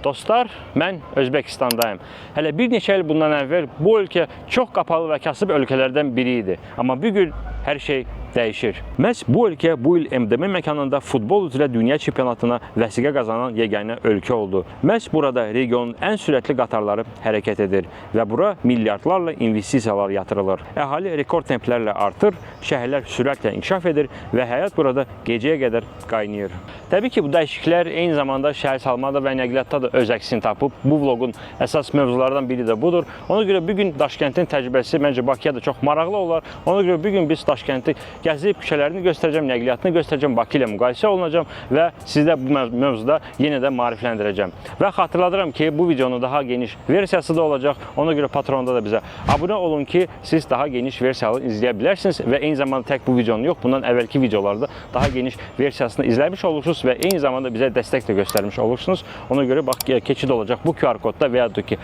Dostlar, mən Özbəkistandayım. Hələ bir neçə il bundan əvvəl bu ölkə çox qapalı və kasıb ölkələrdən biri idi. Amma bugün hər şey dəyişir. Məhz bu ölkə bu il MDM məkanında futbol üzrə dünya çempionatına vəsiqə qazanan yeganə ölkə oldu. Məhz burada regionun ən sürətli qatarları hərəkət edir və bura milyardlarla investisiyalar yatırılır. Əhali rekord templərlə artır, şəhərlər sürətlə inkişaf edir və həyat burada gecəyə qədər qaynayır. Təbii ki, bu dəyişikliklər eyni zamanda şəhərsalmada və nəqliyyatda da öz əksini tapıb. Bu vloqun əsas mövzulardan biri də budur. Ona görə bugün Daşkəntin təcrübəsi məncə Bakıya da çox maraqlı olar. Ona görə bugün biz Daşkənti gəzib küçələrini göstərəcəm, nəqliyyatını göstərəcəm, Bakı ilə müqayisə olunacam və sizdə bu mövzuda yenə də maarifləndirəcəm. Və xatırladıram ki, bu videonun daha geniş versiyası da olacaq. Ona görə Patreonda da bizə abunə olun ki, siz daha geniş versiyalı izləyə bilərsiniz və eyni zamanda tək bu videonu yox, bundan əvvəlki videolarda daha geniş versiyasını izləmiş olursunuz və eyni zamanda bizə dəstək də göstərmiş olursunuz. Ona görə bax, keçid olacaq bu QR kodda və ya da ki,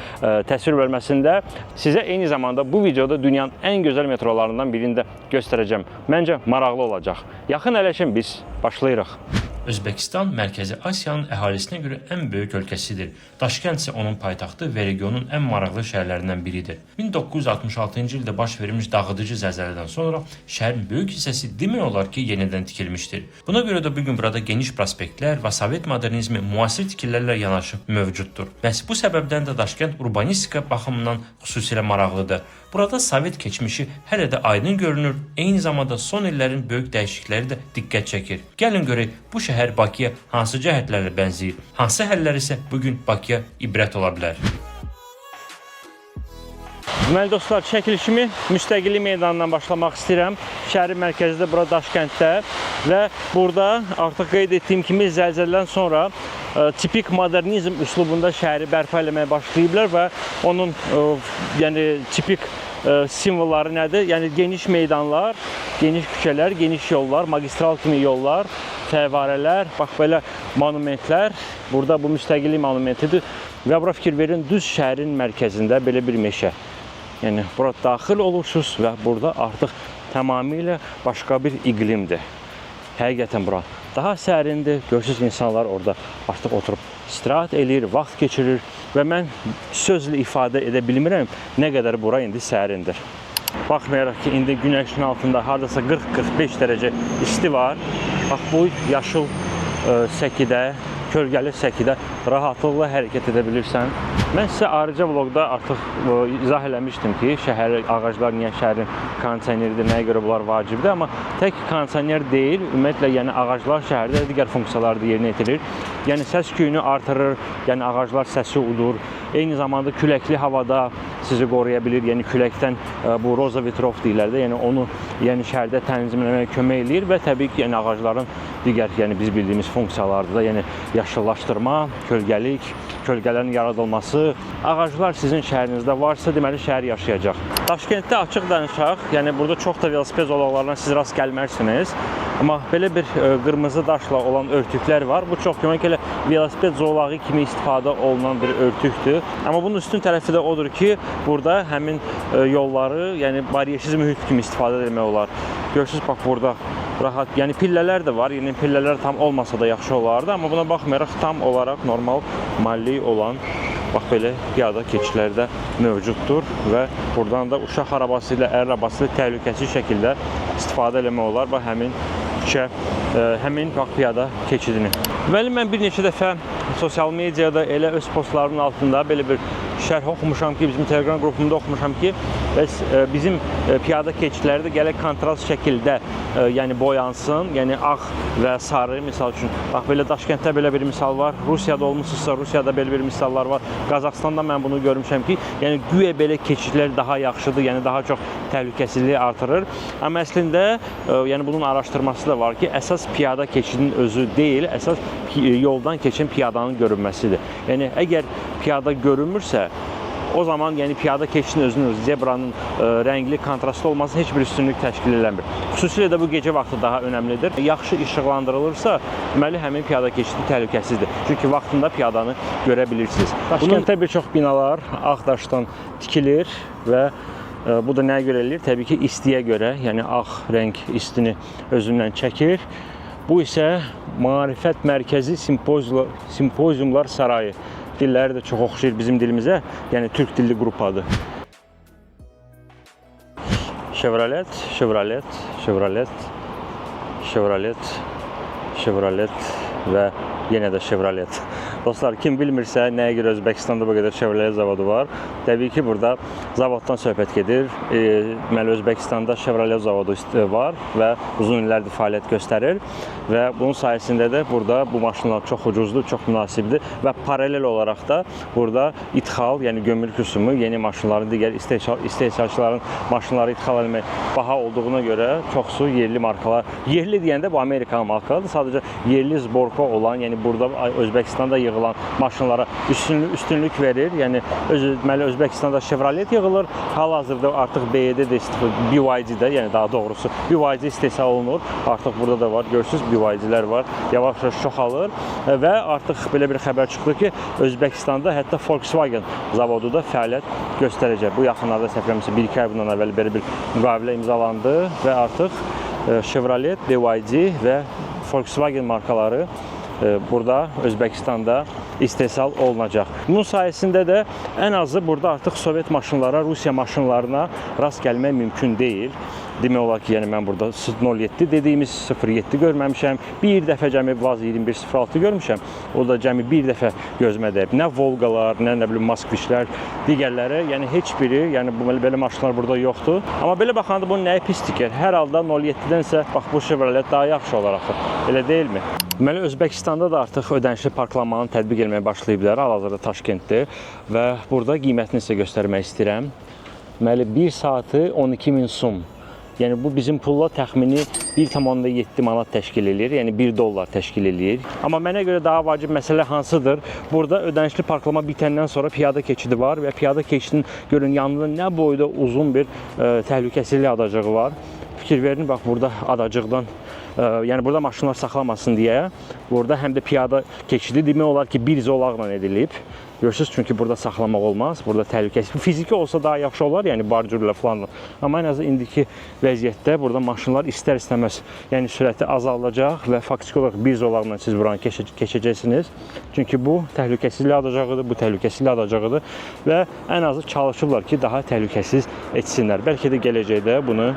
təsvir bölməsində sizə eyni zamanda bu videoda dünyanın ən gözəl metrolarından birini də göstərəcəm. Məncə maraqlı olacaq. Yaxın ələşin biz başlayırıq. Özbəkistan Mərkəzi Asiyanın əhalisinə görə ən böyük ölkəsidir. Daşkənd isə onun paytaxtı və regionun ən maraqlı şəhərlərindən biridir. 1966-cı ildə baş vermiş dağıdıcı zəlzələdən sonra şəhərin böyük hissəsi demək olar ki, yenidən tikilmişdir. Buna görə də bugün burada geniş prospektlər və Sovet modernizmi müasir tikililərlə yanaşı mövcuddur. Məhz bu səbəbdən də Daşkənd urbanistika baxımından xüsusilə maraqlıdır. Burada Sovet keçmişi hələ də aydın görünür, eyni zamanda son illərin böyük dəyişiklikləri də diqqət çəkir. Gəlin görək, bu şəhər Bakıya hansı cəhətlərlə bənzəyir, hansı həllər isə bugün Bakıya ibrət ola bilər. Deməli dostlar, çəkilişimi Müstəqillik meydanından başlamaq istəyirəm. Şəhərin mərkəzində, bura Daşkənddə və burada artıq qeyd etdiyim kimi zəlzələdən sonra tipik modernizm üslubunda şəhəri bərpa eləməyə başlayıblar və onun tipik simvolları nədir? Yəni geniş meydanlar, geniş küçələr, geniş yollar, magistral kimi yollar, fəvvarələr, bax belə monumentlər. Burada bu müstəqillik monumentidir və bura fikir verin, düz şəhərin mərkəzində belə bir meşə. Yəni bura daxil olursunuz və burada artıq tamamilə başqa bir iqlimdir. Həqiqətən bura daha sərindir. Görürsünüz, insanlar orada artıq oturub istirahət eləyir, vaxt keçirir və mən sözlə ifadə edə bilmirəm nə qədər bura indi sərindir. Baxmayaraq ki, indi günəşin altında hardasa 40-45 dərəcə isti var. Bax, bu yaşıl səkidə, kölgəli səkidə rahatlıqla hərəkət edə bilirsən. Mən sizə ayrıca vloqda artıq izah eləmişdim ki, ağaclar niyə şəhərin kondisioneridir, nəyə görə bunlar vacibdir. Amma tək kondisioner deyil, ümumiyyətlə yəni ağaclar şəhərdə digər funksiyaları da yerinə yetirir. Yəni səs küyünü artırır, yəni ağaclar səsi udur. Eyni zamanda küləkli havada sizi qoruya bilir. Yəni küləkdən bu roza vitrov deyirlər də, yəni onu şəhərdə tənzimləməyə kömək eləyir və təbii ki, yəni ağacların digər biz bildiyimiz funksiyalardır da, yəni yaşıllaşdırma, kölgəlik, kölgələrin yaradılması. Ağaclar sizin şəhərinizdə varsa, deməli şəhər yaşayacaq. Daşkənddə açıq danışaq, yəni burada çox da velosiped zolaqlarına siz rast gəlmərsiniz. Amma belə bir qırmızı daşla olan örtüklər var. Bu çox kömək elə velosiped zolağı kimi istifadə olunan bir örtükdür. Amma bunun üstün tərəfi də odur ki, burada həmin yolları, yəni bariyersiz mühit kimi istifadə etmək olar. Görürsünüz, bax burada rahat, yəni pillələr də var. Yəni pillələr tam olmasa da yaxşı olardı, amma buna baxmayaraq tam olaraq normal malli olan bax belə piyada keçidlər də mövcuddur və buradan da uşaq arabası ilə əl arabası təhlükəsiz şəkildə istifadə etmək olar və həmin küçə, həmin piyada keçidini. Deməli, mən bir neçə dəfə sosial mediada elə öz postlarımın altında belə bir şərh oxumuşam ki, bizim Telegram qrupumda oxumuşam ki, bizim piyada keçidləri də gələk kontrast şəkildə boyansın, yəni ağ və sarı, misal üçün. Bax, belə Daşkənddə belə bir misal var, Rusiyada olmuşsunuzsa, Rusiyada belə bir misallar var, Qazaxstanda mən bunu görmüşəm ki, yəni güya belə keçidlər daha yaxşıdır, yəni daha çox təhlükəsizliyi artırır. Amma əslində, yəni bunun araşdırması da var ki, əsas piyada keçidin özü deyil, əsas yoldan keçən piyadanın görünməsidir. Yəni, əgər piyada görünmürsə, o zaman piyada keçidin özünün, zebranın rəngli, kontrastlı olması heç bir üstünlük təşkil eləmir. Xüsusilə də bu gecə vaxtı daha önəmlidir. Yaxşı işıqlandırılırsa, deməli, həmin piyada keçidi təhlükəsizdir. Çünki vaxtında piyadanı görə bilirsiniz. Daşkənddə bir çox binalar ağ daşdan tikilir və bu da nəyə görə eləyir? Təbii ki, istiyə görə, yəni ağ rəng istini özündən çəkir. Bu isə Maarifət Mərkəzi Simpoziumlar Sarayı dilləri də çox oxşayır bizim dilimizə. Yəni türk dilli qrupadır. Chevrolet, Chevrolet, Chevrolet, Chevrolet, Chevrolet və yenə də Chevrolet. Dostlar, kim bilmirsə, nəyə görə Özbəkistanda bu qədər Chevrolet zavodu var? Təbii ki, burada zavoddan söhbət gedir. Deməli, Özbəkistanda Chevrolet zavodu var və uzun illərdir fəaliyyət göstərir və bunun sayəsində də burada bu maşınlar çox ucuzdur, çox münasibdir və paralel olaraq da burada ithal, yəni gömrük rüsumu, yeni maşınların, digər istehsalçıların maşınları ithal etmək baha olduğuna görə çoxsu yerli markalar, yerli deyəndə bu Amerikan markalardır, sadəcə yerli zborka olan, yəni burada Özbəkistanda yığılan maşınlara üstünlük verir. Yəni deməli Özbəkistanda Chevrolet yığılır. Hal-hazırda artıq BYD-də BYD-də, yəni daha doğrusu BYD istehsal olunur. Artıq burada da var, görürsüz BYD-lər var. Yavaş-yavaş çoxalır və artıq belə bir xəbər çıxdı ki, Özbəkistanda hətta Volkswagen zavodu da fəaliyyət göstərəcək. Bu yaxınlarda səfərimiz 1-2 ay bundan əvvəl belə bir müqavilə imzalandı və artıq Chevrolet, BYD və Volkswagen markaları burada Özbəkistanda istehsal olunacaq. Bunun sayəsində də ən azı burada artıq Sovet maşınlara, Rusiya maşınlarına rast gəlmək mümkün deyil. Demək olar ki, yəni mən burada 07 dediyimiz 07 görməmişəm. Bir dəfə cəmi Vaz 2106 görmüşəm. O da cəmi bir dəfə gözümə dəyib. Nə Volgalar, nə bilim Moskviçlər, digərləri, yəni heç biri, yəni belə maşınlar burada yoxdur. Amma belə baxanda bunun nəyi pisdir ki? Hər halda 07-dənsə bax bu Chevrolet daha yaxşı olar axı. Elə deyilmi? Deməli Özbəkistanda da artıq ödənişli parklanmanı tətbiq etməyə başlayıblar. Hal-hazırda Taşkentdə və burada qiymətini sizə göstərmək istəyirəm. Deməli 1 saatı 12.000 sum. Yəni bu bizim pulla təxmini 1,7 manat təşkil edir, yəni 1 dollar təşkil edir. Amma mənə görə daha vacib məsələ hansıdır? Burada ödənişli parklama bitəndən sonra piyada keçidi var və piyada keçidinin görün yanında nə boyda uzun bir təhlükəsizlik adacığı var. Fikir verin, bax burada adacıqdan, yəni burada maşınlar saxlamasın deyə, burada həm də piyada keçidi demək olar ki, bir zolaqla edilib. Görürsünüz, çünki burada saxlamaq olmaz, burada təhlükəsiz. Fiziki olsa daha yaxşı olar, yəni barjurla falan. Amma ən azı indiki vəziyyətdə burada maşınlar istər-istəməz, yəni sürəti azaldacaq və faktiki olaraq bir zolaqla siz buranı keçəcəksiniz. Çünki bu təhlükəsizlik adacağıdır, bu təhlükəsizlik adacağıdır və ən azı çalışırlar ki, daha təhlükəsiz etsinlər. Bəlkə də gələcəkdə bunu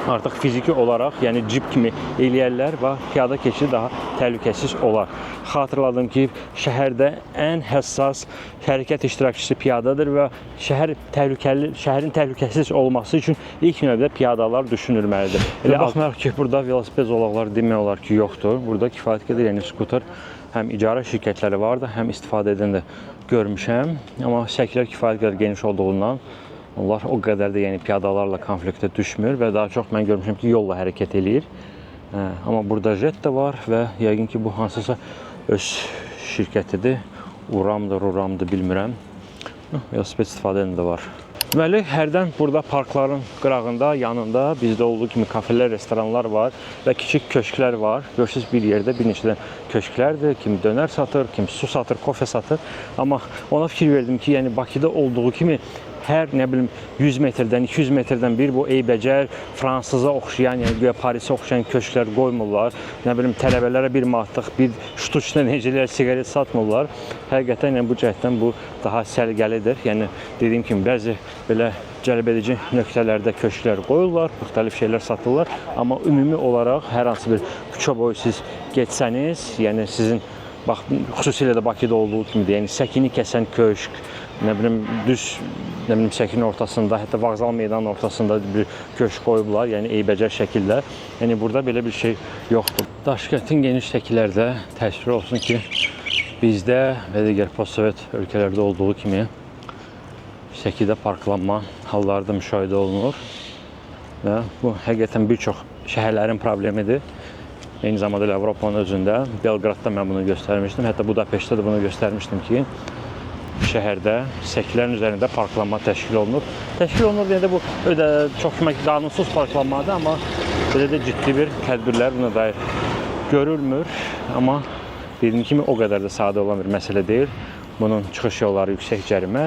artıq fiziki olaraq, yəni cip kimi eləyərlər və piyada keçidi daha təhlükəsiz olar. Xatırladım ki, şəhərdə ən həssas hərəkət iştirakçısı piyadadır və şəhərin təhlükəsiz olması üçün ilk növbədə piyadalar düşünülməlidir. Elə baxmayaraq ki, burada velosiped zolaqları demək olar ki, yoxdur. Burada kifayət qədər, yəni skuter həm icarə şirkətləri var da, həm istifadə edən də görmüşəm. Amma şəkillər kifayət qədər geniş olduğundan onlar o qədər də yəni piyadalarla konfliktə düşmür və daha çox mən görmüşəm ki, yolla hərəkət eləyir. Amma burada jet də var və yəqin ki, bu hansısa öz şirkətidir. Uramdır, bilmirəm. Velosiped istifadə edən də var. Deməli, hərdən burada parkların qırağında, yanında bizdə olduğu kimi kafelər, restoranlar var və kiçik köşklər var. Görürsünüz, bir yerdə bir neçədən köşklərdir. Kim dönər satır, kim su satır, kofe satır. Amma ona fikir verdim ki, yəni Bakıda olduğu kimi hər nə bilim 100 metrdən, 200 metrdən bir bu eybəcər, Fransıza oxşayan, yəni Parisə oxşayan köşklər qoymurlar. Nə bilim tələbələrə bir manatlıq, bir ştuçla necələr siqaret satmırlar. Həqiqətən yəni bu cəhətdən bu daha səliqəlidir. Yəni dediyim kimi bəzi belə cəlbedici nöqtələrdə köşklər qoyurlar, müxtəlif şeylər satırlar. Amma ümumi olaraq hər hansı bir küçə boyu siz getsəniz, yəni sizin bax xüsusilə də Bakıda olduğu kimidir. Yəni səkini kəsən köşk, nə bilim düz Şəkinin ortasında, hətta vağzal meydanının ortasında bir köşk qoyublar, yəni eybəcər şəkildə. Yəni burada belə bir şey yoxdur. Daşkəntin geniş şəkillərdə təşkil olsun ki, bizdə və digər postsovet ölkələrdə olduğu kimi şəkildə parklanma halları da müşahidə olunur və bu həqiqətən bir çox şəhərlərin problemidir. Eyni zamanda Avropanın özündə, Belqradda mən bunu göstərmişdim, hətta Budapeştdə də bunu göstərmişdim ki, şəhərdə səkilərin üzərində parklanma təşkil olunur. Təşkil olunur deyəndə bu çox qanunsuz parklanmadır, amma belə də ciddi bir tədbirlər buna dair görülmür. Amma dediyim kimi o qədər də sadə olan bir məsələ deyil. Bunun çıxış yolları yüksək cərimə,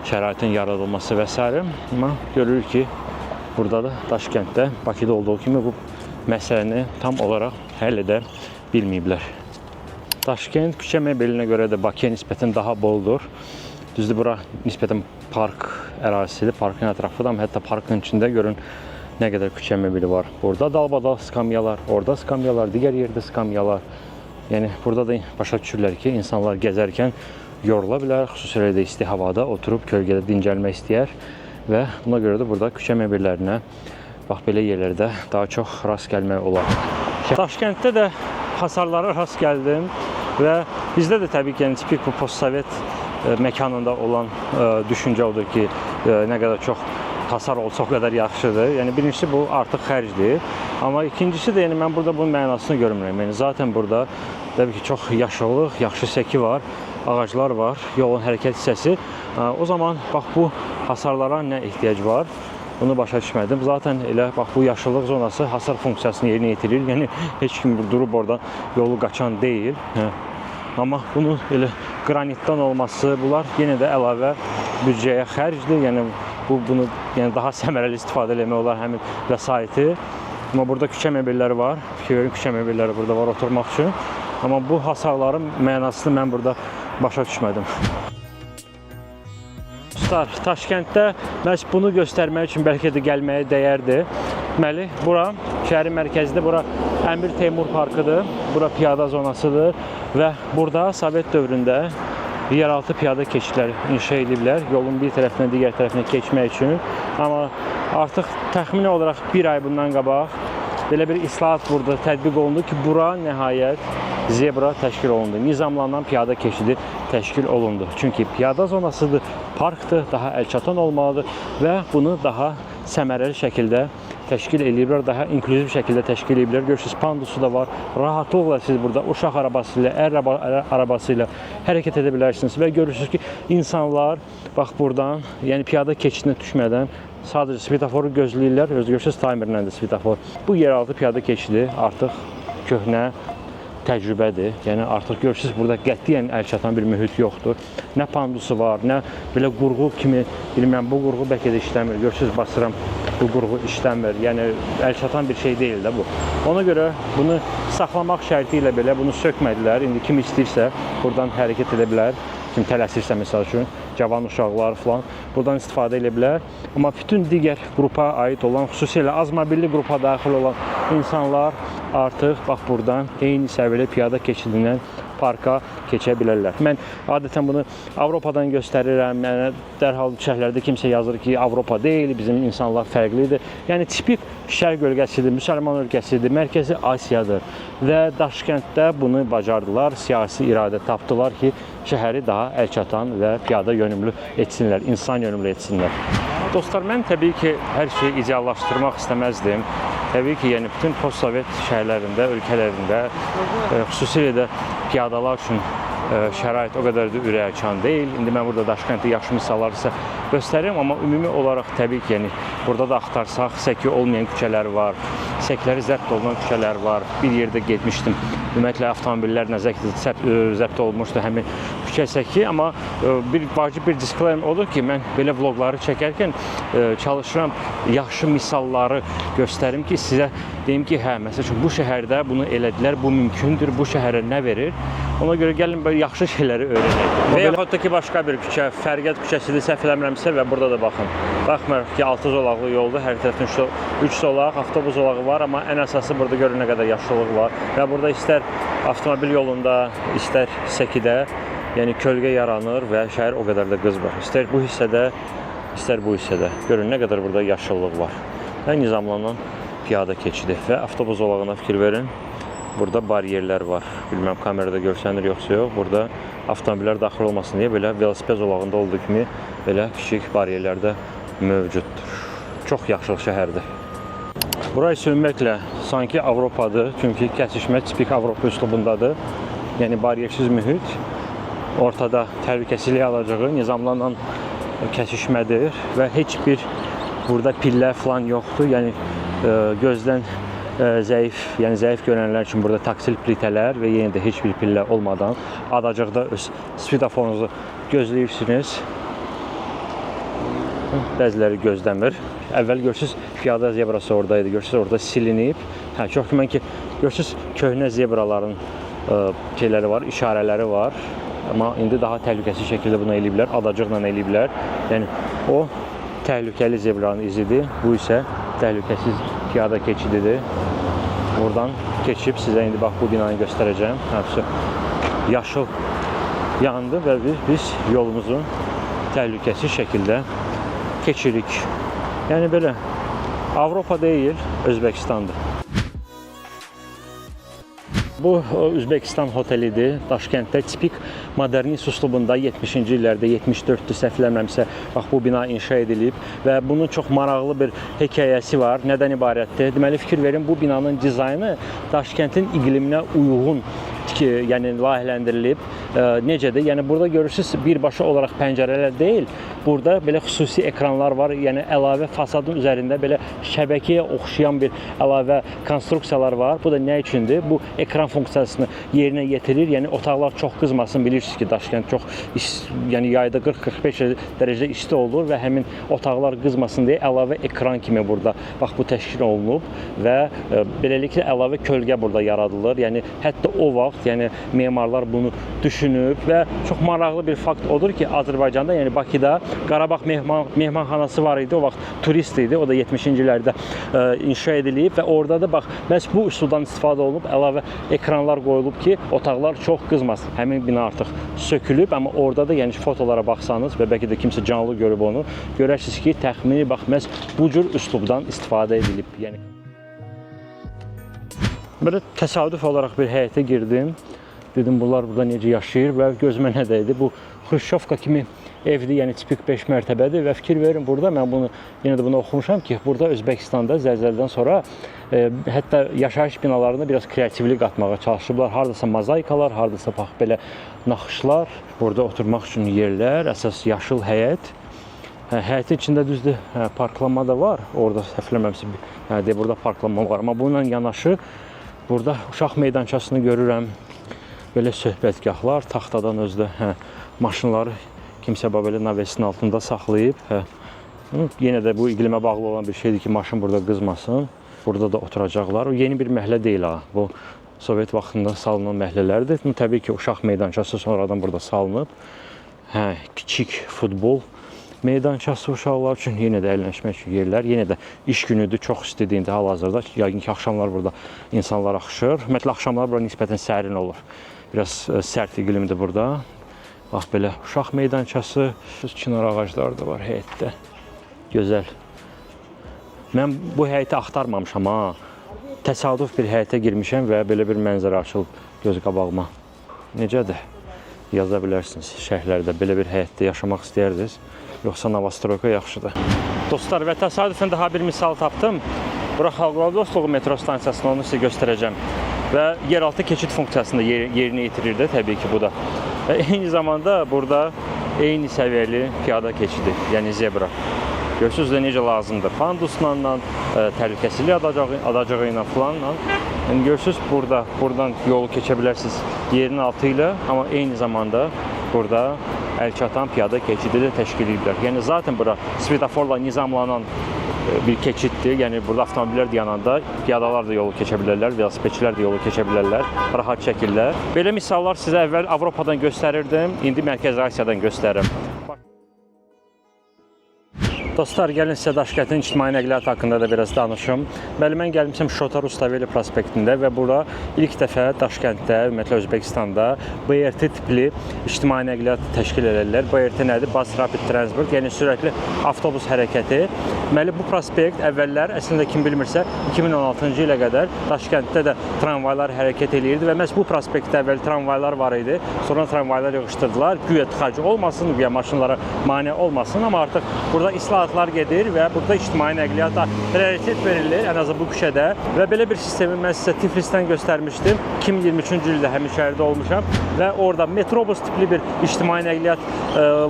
şəraitin yaradılması və s. Amma görülür ki, burada da Daşkənddə, Bakıda olduğu kimi bu məsələni tam olaraq həll edə bilməyiblər. Daşkənd küçə mebelinə görə də Bakıya nisbətən daha boldur. Düzdür, bura nisbətən park ərazisidir, parkın ətrafı da, hətta parkın içində görün nə qədər küçə mebeli var. Burada dalbadal skamyalar, orada skamyalar, digər yerdə skamyalar. Yəni burada da başa düşürlər ki, insanlar gəzərkən yorula bilər, xüsusilə də isti havada oturub kölgədə dincəlmək istəyər və buna görə də burada küçə mebellərinə bax belə yerlərdə daha çox rast gəlmək olar. Daşkənddə də hasarlara rast gəldim və bizdə də təbii ki, tipik bu postsovet məkanında olan düşüncə odur ki, nə qədər çox hasar olsa o qədər yaxşıdır. Yəni birincisi bu artıq xərcdir. Amma ikincisi də yəni mən burada bunun mənasını görmürəm. Yəni zaten burada təbii ki, çox yaşıllıq, yaxşı səki var, ağaclar var, yolun hərəkət hissəsi. O zaman bax bu hasarlara nə ehtiyac var? Bunu başa düşmədim. Zaten elə bax bu yaşıllıq zonası hasar funksiyasını yerinə yetirir. Yəni heç kim durub orada yolu qaçan deyil. Amma bunun elə qranitdən olması, bunlar yenə də əlavə büdcəyə xərcdir. Yəni bunu yəni daha səmərəli istifadə etmək olar həmin vəsaiti. Amma burada küçə mebelləri var. Küçə mebelləri burada var oturmaq üçün. Amma bu hasarların mənasını mən burada başa düşmədim. Daşkənddə məhz bunu göstərmək üçün bəlkə də gəlməyə dəyərdir. Deməli, bura şəhərin mərkəzində, bura Əmir Teymur parkıdır. Bura piyada zonasıdır və burada Sovet dövründə yeraltı piyada keçidləri inşa ediblər. Yolun bir tərəfindən digər tərəfinə keçmək üçün. Amma artıq təxmini olaraq bir ay bundan qabaq belə bir islahat burada tətbiq olundu ki, bura nəhayət zebra təşkil olundu. Nizamlanan piyada keçidi təşkil olundu. Çünki piyada zonasıdır, parkdır, daha əlçatan olmalıdır və bunu daha səmərəli şəkildə təşkil ediblər, daha inklüziv şəkildə təşkil ediblər. Görürsünüz, pandusu da var. Rahatlıqla siz burada uşaq arabası ilə, arabası ilə hərəkət edə bilərsiniz və görürsünüz ki, insanlar bax buradan, yəni piyada keçidinə düşmədən sadəcə svetoforu gözləyirlər. Görürsünüz, timerlə də svetofor. Bu yeraltı piyada keçidi artıq köhnə təcrübədir. Yəni artıq görürsünüz, burada qətiyyən əlçatan bir mühit yoxdur. Nə pandusu var, nə belə qurğu kimi, bilməm, bu qurğu bəlkə də işləmir. Görürsünüz, basıram, bu qurğu işləmir. Yəni əlçatan bir şey deyil də bu. Ona görə bunu saxlamaq şərti ilə belə bunu sökmədilər. İndi kim istəyirsə buradan hərəkət edə bilər. Kim tələsirsə, məsəl üçün, cavan uşaqlar falan buradan istifadə edə bilər. Amma bütün digər qrupa aid olan, xüsusilə az mobilli qrupa daxil olan insanlar artıq bax buradan eyni səviyyəli piyada keçidindən parka keçə bilərlər. Mən adətən bunu Avropadan göstərirəm. Yəni dərhal şərhlərdə kimsə yazır ki, Avropa deyil, bizim insanlar fərqlidir. Yəni tipik şərq ölkəsidir, müsəlman ölkəsidir, Mərkəzi Asiyadır və Daşkənddə bunu bacardılar, siyasi iradə tapdılar ki, şəhəri daha əlçatan və piyada yönümlü etsinlər, insan yönümlü etsinlər. Dostlar, mən təbii ki, hər şeyi ideallaşdırmaq istəməzdim. Təbii ki, yəni bütün postsovet şəhərlərində, ölkələrində, xüsusilə də piyadalar üçün şərait o qədər də ürəkaçan deyil. İndi mən burada Daşkənddə yaxşı misallar isə göstərirəm, amma ümumi olaraq təbii ki, yəni burada da axtarsaq səki olmayan küçələr var, səkləri zəbt olunan küçələr var. Bir yerdə getmişdim, ümumiyyətlə avtomobillərlə zəbt olmuşdu həmin küçə səki, amma bir vacib bir disclaimer odur ki, mən belə vloqları çəkərkən çalışıram yaxşı misalları göstərim ki, sizə deyim ki, hə, məsəl üçün bu şəhərdə bunu elədilər, bu mümkündür, bu şəhərə nə verir? Ona görə gəlin belə yaxşı şeyləri öyrənək. Və yaxud da ki, başqa bir küçə, Fərqət küçəsidir, səhv eləmirəmsə və burada da baxın. Baxmayaraq ki, 6 zolaqlı yoldur, hər tərəfdən 3 zolaq, avtobus zolağı var, amma ən əsası burada görün nə qədər yaşıllıq var. Və burada istər avtomobil yolunda, istər səkidə, yəni kölgə yaranır və şəhər o qədər də qızmır. İstər bu hissədə, istər bu hissədə. Görün nə qədər burada yaşıllıq var. Və nizamlanan piyada keçidi və avtobus zolağına fikir verin. Burada baryerlər var. Bilməm, kamerada görsənir yoxsa yox. Burada avtomobillər daxil olmasın deyə belə velosiped zolağında olduğu kimi belə kiçik baryerlər də mövcuddur. Çox yaxşı şəhərdir. Burası ümumiyyətlə sanki Avropadır. Çünki kəsişmə tipik Avropa üslubundadır. Yəni baryersiz mühit. Ortada təhlükəsizlik alacağı nizamlanan kəsişmədir və heç bir burada pillə falan yoxdur. Yəni gözdən zəif görənlər üçün burada taksil plitələr və yenə də heç bir pillə olmadan adacıqda öz svetoforunuzu gözləyirsiniz. Bəziləri gözləmir. Əvvəl görürsünüz, piyada zebrası oradaydı. Görürsünüz, orada silinib. Çox güman ki, görürsünüz, köhnə zebraların şeyləri var, işarələri var. Amma indi daha təhlükəsiz şəkildə bunu eləyiblər, adacıqla eləyiblər. Yəni o təhlükəli zebranın izidir, bu isə təhlükəsiz piyada keçididir. Buradan keçib sizə indi bax bu binanı göstərəcəm. Həmçinin yaşıl yandı və biz yolumuzu təhlükəsiz şəkildə keçirik. Yəni belə Avropa deyil, Özbəkistandır. Bu Özbəkistan hotelidir. Daşkənddə tipik modernist üslubunda 70-ci illərdə 74-dür səhv eləmirəmsə, bax bu bina inşa edilib və bunun çox maraqlı bir hekayəsi var. Nədən ibarətdir? Deməli fikir verin, bu binanın dizaynı Daşkəndin iqliminə uyğun yəni layihələndirilib. Necədir? Yəni burada görürsüz birbaşa olaraq pəncərələr deyil, burada belə xüsusi ekranlar var. Yəni əlavə fasadın üzərində belə şəbəkəyə oxşayan bir əlavə konstruksiyalar var. Bu da nə üçündür? Bu ekran funksiyasını yerinə yetirir. Yəni otaqlar çox qızmasın. Bilirsiniz ki, Daşkənd çox yəni yayda 40-45 dərəcədə isti olur və həmin otaqlar qızmasın deyə əlavə ekran kimi burada bax bu təşkil olunub və beləliklə əlavə kölgə burada yaradılır. Yəni hətta o vaxt yəni memarlar bunu düşünüb və çox maraqlı bir fakt odur ki, Azərbaycanda, yəni Bakıda Qarabağ mehmanxanası var idi. O vaxt turist idi. O da 70-ci illərdə inşa edilib və orada da bax məhz bu üsuldan istifadə olunub, əlavə ekranlar qoyulub ki, otaqlar çox qızmasın. Həmin bina artıq sökülüb, amma orada da yəni fotolara baxsanız və bəlkə də kimsə canlı görüb onu, görərsiniz ki, təxmini bax məhz bu cür üslubdan istifadə edilib. Yəni belə təsadüf olaraq bir həyətə girdim. Dedim, bunlar burada necə yaşayır və gözümə nə dəydi? Bu Xruşşovka kimi evdir, yəni tipik 5 mərtəbədir və fikir verin, burada mən bunu yenə də bunu oxumuşam ki, burada Özbəkistanda zəlzələdən sonra hətta yaşayış binalarında biraz kreativlik qatmağa çalışıblar. Hardasa mozaikalar, hardasa bax belə naxışlar, burada oturmaq üçün yerlər, əsas yaşıl həyət. Həyətin içində düzdür, parklanma da var. Orada səhv eləmirəmsə, burada parklanma var. Amma bununla yanaşı burada uşaq meydançasını görürəm. Belə söhbətgahlar, taxtadan özdə maşınları kimsə belə navesin altında saxlayıb. Yenə də bu iqlimə bağlı olan bir şeydir ki, maşın burada qızmasın. Burada da oturacaqlar. O yeni bir məhlə deyil ha. Bu Sovet vaxtında salınan məhlələrdir. Təbii ki, uşaq meydançası sonradan burada salınıb. Kiçik futbol meydançası uşaqlar üçün, yenə də əyləşmək üçün yerlər. Yenə də iş günüdür, çox istidir indi hal-hazırda. Yəqin ki, axşamlar burada insanlar axışır. Ümumiyyətlə, axşamlar burada nisbətən sərin olur. Biraz sərt iqlimdir burada. Bax, belə uşaq meydançası. Çınar ağacları da var həyətdə. Gözəl. Mən bu həyəti axtarmamışam ha. Təsadüf bir həyətə girmişəm və belə bir mənzərə açılıb göz qabağıma. Necədir? Yaza bilərsiniz şərhlərdə. Belə bir həyətdə yaşamaq istəyirdiniz. Yoxsa Novostroyka yaxşıdır. Dostlar, və təsadüfən daha bir misal tapdım. Bura Xalqlar Dostluğu metro stansiyasını onu sizə göstərəcəm. Və yeraltı keçid funksiyasında yerini yetirir də təbii ki, bu da. Və eyni zamanda burada eyni səviyyəli piyada keçidi, yəni zebra. Görürsünüz də necə lazımdır. Pandusla, təhlükəsizlik adacağı ilə filanla. Yəni görürsünüz buradan yolu keçə bilərsiniz yerin altı ilə, amma eyni zamanda burada əlçatan piyada keçidi də təşkil ediblər. Yəni zaten bura svetoforla nizamlanan bir keçiddir. Yəni burada avtomobillər dayananda piyadalar da yolu keçə bilərlər, velosipedçilər də yolu keçə bilərlər rahat şəkildə. Belə misallar sizə əvvəl Avropadan göstərirdim, indi Mərkəzi Asiyadan göstərirəm. Dostlar, gəlin sizə Daşkəndin ictimai nəqliyyat haqqında da biraz danışım. Bəli, mən gəlmişəm Şota Rustaveli prospektində və bura ilk dəfə Daşkənddə, ümumiyyətlə Özbəkistanda BRT tipli ictimai nəqliyyat təşkil edirlər. BRT nədir? Bus Rapid Transport, yəni sürətli avtobus hərəkəti. Deməli, bu prospekt əvvəllər, əslində kim bilmirsə, 2016-cı ilə qədər Daşkənddə də tramvaylar hərəkət edirdi və məhz bu prospektdə əvvəl tramvaylar var idi. Sonra tramvaylar yığışdırdılar. Güya tıxac olmasın, güya maşınlara mane olmasın, amma artıq burada islahatlar gedir və burada ictimai nəqliyyata prioritet verilir, ən azı bu küçədə. Və belə bir sistemi mən sizə Tiflisdən göstərmişdim. 2023-cü ildə həmin şəhərdə olmuşam və orada metrobus tipli bir ictimai nəqliyyat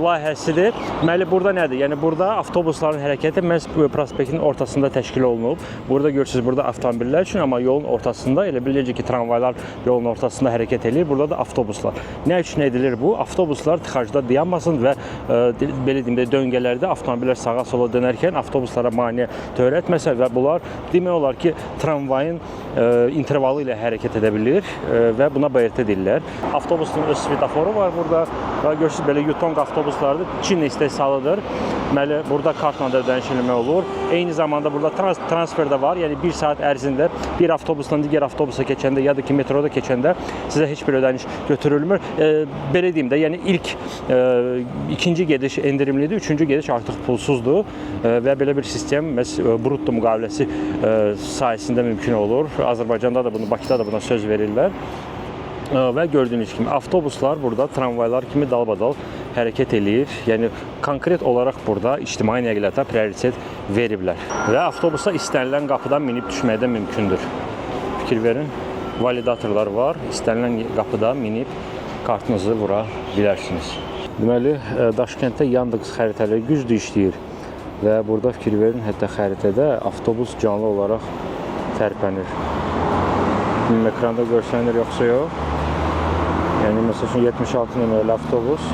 layihəsidir. Deməli, burada nədir? Yəni, burada avtobusların hərəkəti məhz prospektin ortasında təşkil olunub. Burada görürsünüz, burada avtomobillər üçün, amma yolun ortasında, elə biləcək ki, tramvaylar yolun ortasında hərəkət edir. Burada da avtobuslar. Nə üçün edilir bu? Avtobuslar tıxacda dayanmasın və belə deyim də döngələrdə avtomobillər sağa sola dönərkən avtobuslara maneə törətməsə və bunlar demək olar ki, tramvayın intervalı ilə hərəkət edə bilir və buna BRT deyirlər. Avtobusun öz svetoforu var burada. Görürsünüz, belə Yutong avtobuslardır. Çin istehsalıdır. Deməli, burada kartla da ödənişləmə olur. Eyni zamanda burada transfer də var. Yəni 1 saat ərzində bir avtobusdan digər avtobusa keçəndə ya da ki metroda keçəndə sizə heç bir ödəniş götürülmür. Belə deyim də, yəni ilk ikinci gediş endirimlidir, üçüncü gediş artıq pulsuzdur və belə bir sistem məhz brutto müqaviləsi sayəsində mümkün olur. Azərbaycanda da bunu, Bakıda da buna söz verirlər. Və gördüyünüz kimi avtobuslar burada tramvaylar kimi dalbadal hərəkət eləyir. Yəni konkret olaraq burada ictimai nəqliyyata prioritet veriblər. Və avtobusa istənilən qapıdan minib düşmək də mümkündür. Fikir verin, validatorlar var. İstənilən qapıdan minib kartınızı vura bilərsiniz. Deməli, Daşkənddə Yandex xəritələri güclü işləyir. Və burada fikir verin, hətta xəritədə avtobus canlı olaraq tərpənir. Ekranda görsənir, yoxsa yox? Yəni, məsələn, 76 nömrəli avtobus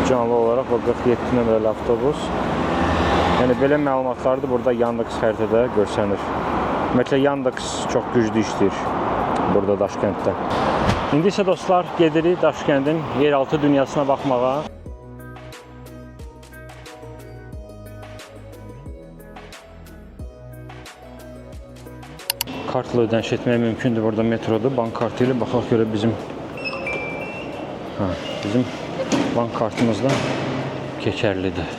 canlı olaraq və 47 nömrəli avtobus. Yəni, belə məlumatları da burada Yandex xəritədə görsənir. Ümumiyyətlə, Yandex çox güclü işləyir burada Daşkənddə. İndi isə dostlar, gedirik Daşkəndin yeraltı dünyasına baxmağa. Kartla ödəniş etmək mümkündür burada metroda. Bank kartı ilə baxaq görə bizim bank kartımızda keçərlidir.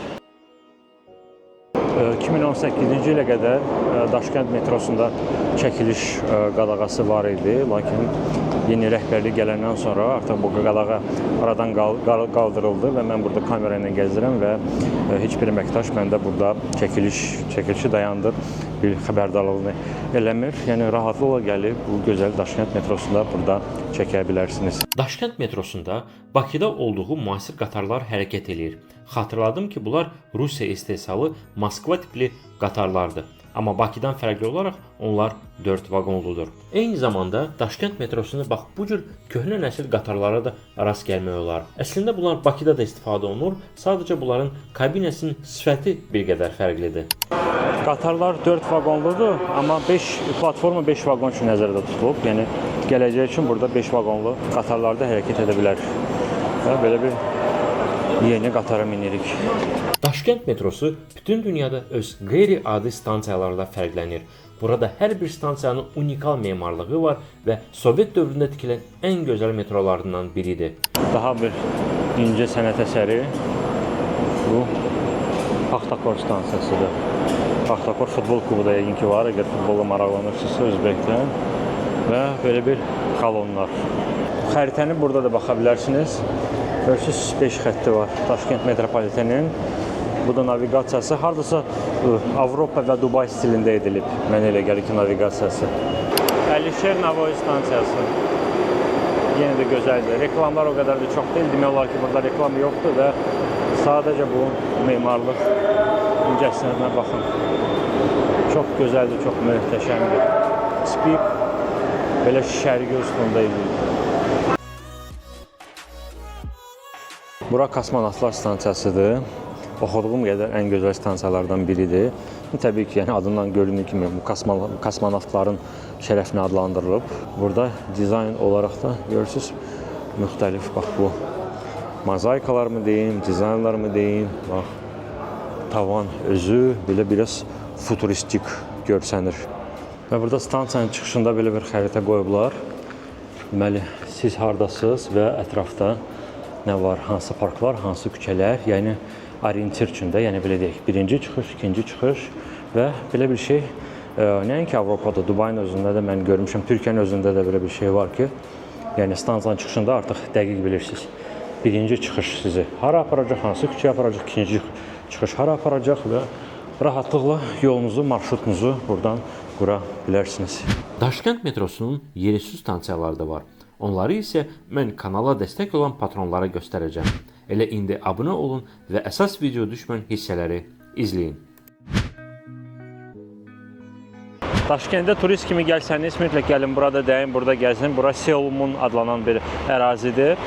2018-ci ilə qədər Daşkənd metrosunda çəkiliş qadağası var idi. Lakin yeni rəhbərlik gələndən sonra artıq bu qadağa aradan qaldırıldı və mən burada kamera ilə gəzdirəm və heç bir əməkdaş məndə burada çəkilişi dayandır, bir xəbərdarlığını eləmir. Yəni rahatlıqla gəlib bu gözəl Daşkənd metrosunda burada çəkə bilərsiniz. Daşkənd metrosunda Bakıda olduğu müasir qatarlar hərəkət eləyir. Xatırladım ki, bunlar Rusiya istehsalı Moskva tipli qatarlardır. Amma Bakıdan fərqli olaraq onlar 4 vaqonludur. Eyni zamanda Daşkənd metrosunda bax bu cür köhnə nəsil qatarlara da rast gəlmək olar. Əslində bunlar Bakıda da istifadə olunur. Sadəcə bunların kabinəsinin sifəti bir qədər fərqlidir. Qatarlar 4 vaqonludur, amma platforma 5 vaqon üçün nəzərdə tutulub. Yəni gələcək üçün burada 5 vaqonlu qatarlarda hərəkət edə bilər. Belə bir yeni qatara minirik. Daşkənd metrosu bütün dünyada öz qeyri-adi stansiyalarla fərqlənir. Burada hər bir stansiyanın unikal memarlığı var və Sovet dövründə tikilən ən gözəl metrolarından biridir. Daha bir incə sənət əsəri bu Paxtakor stansiyasıdır. Paxtakor futbol klubu da yəqin ki var, əgər futbolla maraqlanırsınızsa Özbəkdən və belə bir kolonlar. Xəritəni burada da baxa bilərsiniz. Görürsünüz 5 xətti var Daşkənd metropolitenin. Bu da naviqasiyası hardasa Avropa və Dubay stilində edilib. Mənə elə gəlir ki, naviqasiyası. Əlişer Navoy stansiyası. Yenə də gözəldir. Reklamlar o qədər də çox deyil. Demək olar ki, burada reklam yoxdur və sadəcə bu memarlıq incəsinə baxın. Çox gözəldir, çox möhtəşəmdir. Spik belə şərqi üstündə edilir. Bura Kosmonavtlar stansiyasıdır. Oxuduğum qədər ən gözəl stansiyalardan biridir. Təbii ki, yəni adından göründüyü kimi bu kosmonavtların şərəfinə adlandırılıb. Burada dizayn olaraq da görürsünüz müxtəlif, bax bu mozaikalar mı deyim, dizaynlar mı deyim, bax tavan özü belə biraz futuristik görsənir. Və burada stansiyanın çıxışında belə bir xəritə qoyublar. Deməli, siz hardasınız və ətrafda nə var, hansı parklar, hansı küçələr, yəni orientir üçün də, yəni belə deyək, birinci çıxış, ikinci çıxış və belə bir şey, nəinki Avropada, Dubayın özündə də mən görmüşəm, Türkiyənin özündə də belə bir şey var ki, yəni stansiyanın çıxışında artıq dəqiq bilirsiniz. Birinci çıxış sizi hara aparacaq, hansı küçəyə aparacaq, ikinci çıxış hara aparacaq və rahatlıqla yolunuzu, marşrutunuzu buradan qura bilərsiniz. Daşkənd metrosunun yerüstü stansiyaları da var. Onları isə mən kanala dəstək olan patronlara göstərəcəm. Elə indi abunə olun və əsas video düşmən hissələri izləyin. Daşkəndə turist kimi gəlsəniz, mütləq gəlin burada dəyin, burada gəzin. Bura Seulmun adlanan bir ərazidir.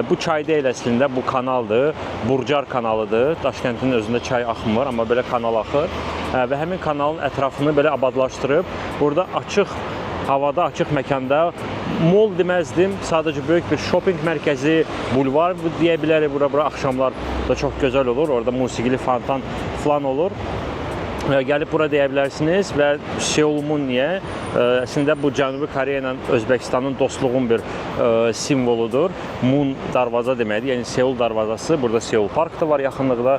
Bu çay deyil əslində, bu kanaldır. Burcar kanalıdır. Daşkəndin özündə çay axmır, amma belə kanal axır. Və həmin kanalın ətrafını belə abadlaşdırıb, burada açıq havada, açıq məkanda mol deməzdim, sadəcə böyük bir shopping mərkəzi, bulvar deyə bilərik. Bura axşamlar da çox gözəl olur. Orada musiqili fontan falan olur. Gəlib bura deyə bilərsiniz və Seulmunniyə əslində bu Cənubi Koreya ilə Özbəkistanın dostluğun bir simvoludur. Mun darvaza deməkdir, yəni Seul darvazası. Burada Seul Park da var yaxınlıqda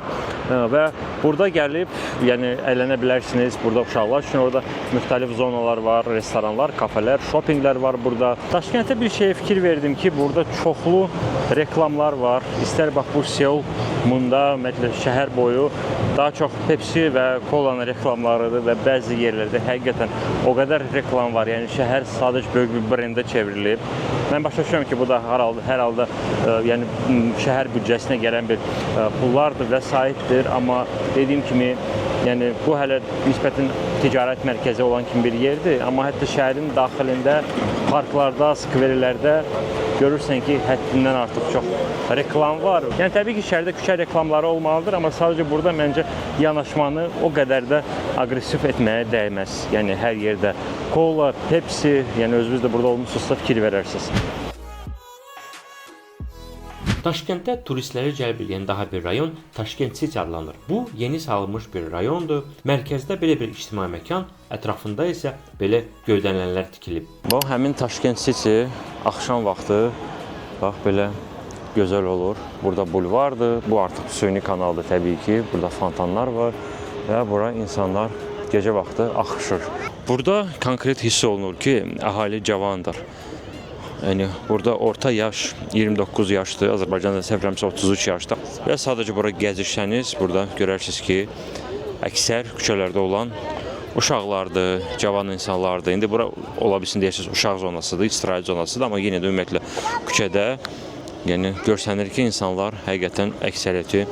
və burada gəlib yəni əylənə bilərsiniz. Burada uşaqlar üçün orada müxtəlif zonalar var, restoranlar, kafelər, shoppinglər var burada. Daşkənddə bir şeyə fikir verdim ki, burada çoxlu reklamlar var. İstər bax bu Seulmunda, ümumiyyətlə şəhər boyu daha çox Pepsi və Cola reklamlarıdır və bəzi yerlərdə həqiqətən o qədər reklam var. Yəni şəhər sadəcə böyük bir brendə çevrilib. Mən başa düşürəm ki, bu da hər halda yəni şəhər büdcəsinə gələn bir pullardır, vəsaitdir, amma dediyim kimi yəni bu hələ nisbətən ticarət mərkəzi olan kimi bir yerdir, amma hətta şəhərin daxilində, parklarda, skverlərdə görürsən ki, həddindən artıq çox reklam var. Yəni təbii ki, şəhərdə küçə reklamları olmalıdır, amma sadəcə burada məncə yanaşmanı o qədər də aqressiv etməyə dəyməz. Yəni hər yerdə Cola, Pepsi, yəni özünüz də burada olmusunuzsa fikir verərsiniz. Daşkənddə turistləri cəlb edən daha bir rayon Daşkent City adlanır. Bu, yeni salınmış bir rayondur. Mərkəzdə belə bir ictimai məkan, ətrafında isə belə göydələnlər tikilib. Bax, həmin Daşkent City axşam vaxtı bax belə gözəl olur. Burada bulvardır. Bu artıq süni kanaldır təbii ki. Burada fontanlar var və bura insanlar gecə vaxtı axışır. Burada konkret hiss olunur ki, əhali cavandır. Yəni burada orta yaş 29 yaşdır. Azərbaycanda səfərəmsə 33 yaşda. Və sadəcə bura gəzirsəniz, burada görərsiniz ki, əksər küçələrdə olan uşaqlardır, cavan insanlardır. İndi bura ola bilsin deyirsiniz, uşaq zonasıdır, istirahət zonasıdır, amma yenə də ümumiyyətlə küçədə yəni görsənir ki, insanlar həqiqətən əksəriyyəti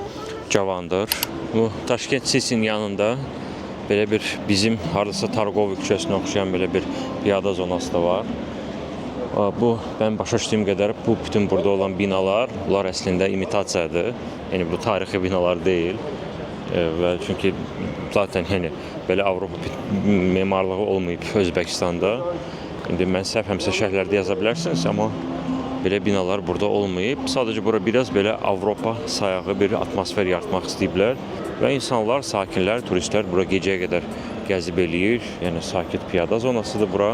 cavandır. Bu Daşkent City'nin yanında belə bir bizim hardasa Targovi küçəsinə oxşayan belə bir piyada zonası da var. Bu, mən başa düşdüyüm qədər bu bütün burada olan binalar, bunlar əslində imitasiyadır. Yəni bu tarixi binalar deyil. Və çünki zaten yəni belə Avropa memarlığı olmayıb Özbəkistanda. İndi mən səhv həmsə şəhərlərdə yaza bilərsiniz, amma belə binalar burada olmayıb. Sadəcə bura biraz belə Avropa sayağı bir atmosfer yaratmaq istəyiblər və insanlar, sakinlər, turistlər bura gecəyə qədər gəzib eləyir. Yəni sakit piyada zonasıdır bura.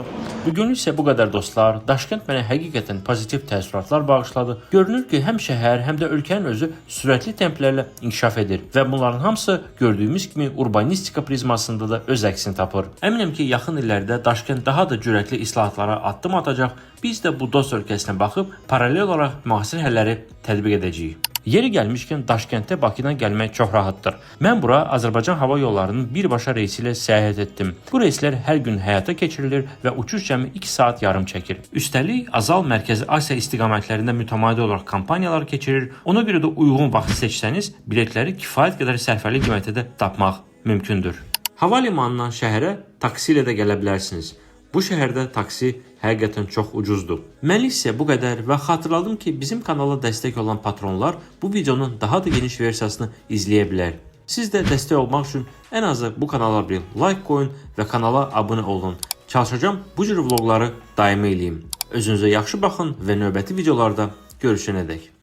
Bugün isə bu qədər dostlar. Daşkənd mənə həqiqətən pozitiv təəssüratlar bağışladı. Görünür ki, həm şəhər, həm də ölkənin özü sürətli templərlə inkişaf edir və bunların hamısı gördüyümüz kimi urbanistika prizmasında da öz əksini tapır. Əminəm ki, yaxın illərdə Daşkənd daha da cürətli islahatlara addım atacaq. Biz də bu dost ölkəsinə baxıb paralel olaraq müasir həlləri tətbiq edəcəyik. Yeri gəlmişkən Daşkənddə Bakıdan gəlmək çox rahatdır. Mən bura Azərbaycan hava yollarının birbaşa reysi ilə səyahət etdim. Bu reyslər hər gün həyata keçirilir və uçuş cəmi 2 saat yarım çəkir. Üstəlik, Azal Mərkəzi Asiya istiqamətlərində mütəmadi olaraq kampaniyalar keçirir. Ona görə də uyğun vaxt seçsəniz, biletləri kifayət qədər sərfəli qiymətə tapmaq mümkündür. Hava limanından şəhərə taksi ilə də gələ bilərsiniz. Bu şəhərdə taksi həqiqətən çox ucuzdur. Mən isə bu qədər və xatırladım ki, bizim kanala dəstək olan patronlar bu videonun daha da geniş versiyasını izləyə bilər. Siz də dəstək olmaq üçün ən azı bu kanala bir like qoyun və kanala abunə olun. Çalışacağım bu cür vloqları daimi eləyim. Özünüzə yaxşı baxın və növbəti videolarda görüşənədək.